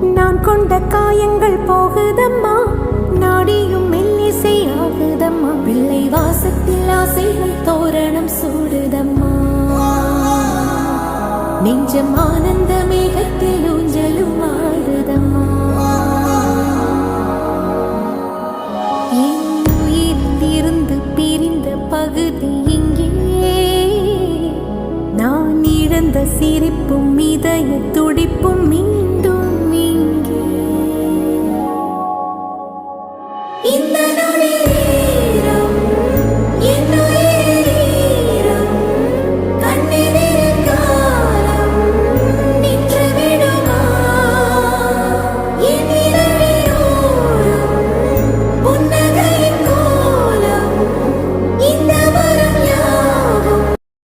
நான் கொண்ட காயங்கள் போகுதம்மா, நாடியும் மெல்லிசை ஆகுதம்மா. பிள்ளை வாசத்தில் ஆசைகள் தோரணம் சூடுதம்மா. நெஞ்சம் ஆனந்த மேகத்தில் ஊஞ்சலும் ஆடுதம்மா. என் உயிரிலிருந்து பிரிந்த பகுதி இங்கே, நான் இழந்த சிரிப்பும் இதய துடிப்பும்